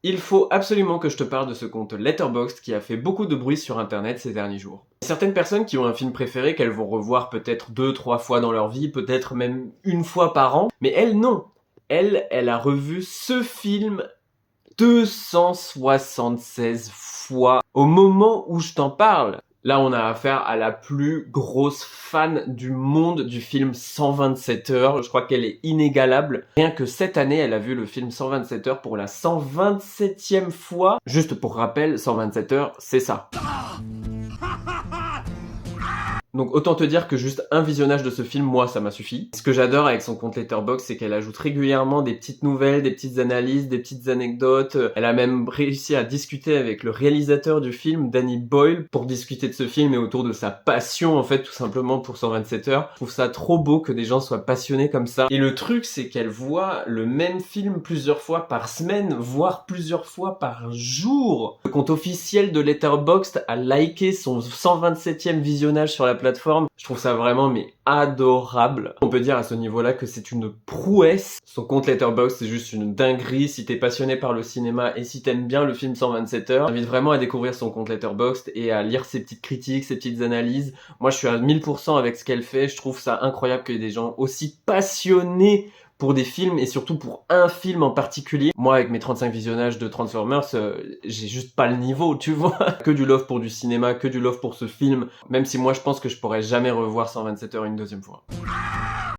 Il faut absolument que je te parle de ce compte Letterboxd qui a fait beaucoup de bruit sur internet ces derniers jours. Certaines personnes qui ont un film préféré qu'elles vont revoir peut-être 2-3 fois dans leur vie, peut-être même une fois par an, mais elle non. Elle a revu ce film 276 fois au moment où je t'en parle. Là, on a affaire à la plus grosse fan du monde du film 127 heures. Je crois qu'elle est inégalable. Rien que cette année, elle a vu le film 127 heures pour la 127e fois. Juste pour rappel, 127 heures, c'est ça. Donc autant te dire que juste un visionnage de ce film, moi, ça m'a suffi. Ce que j'adore avec son compte Letterboxd, c'est qu'elle ajoute régulièrement des petites nouvelles, des petites analyses, des petites anecdotes. Elle a même réussi à discuter avec le réalisateur du film, Danny Boyle, pour discuter de ce film et autour de sa passion, en fait, tout simplement pour 127 heures. Je trouve ça trop beau que des gens soient passionnés comme ça. Et le truc, c'est qu'elle voit le même film plusieurs fois par semaine, voire plusieurs fois par jour. Le compte officiel de Letterboxd a liké son 127e visionnage sur la plateforme. Je trouve ça vraiment mais adorable. On peut dire à ce niveau-là que c'est une prouesse. Son compte Letterboxd, c'est juste une dinguerie. Si t'es passionné par le cinéma et si t'aimes bien le film 127 heures, j'invite vraiment à découvrir son compte Letterboxd et à lire ses petites critiques, ses petites analyses. Moi, je suis à 1000% avec ce qu'elle fait. Je trouve ça incroyable qu'il y ait des gens aussi passionnés pour des films et surtout pour un film en particulier. Moi, avec mes 35 visionnages de Transformers, j'ai juste pas le niveau, tu vois. Que du love pour du cinéma, que du love pour ce film. Même si moi, je pense que je pourrais jamais revoir 127 heures une deuxième fois.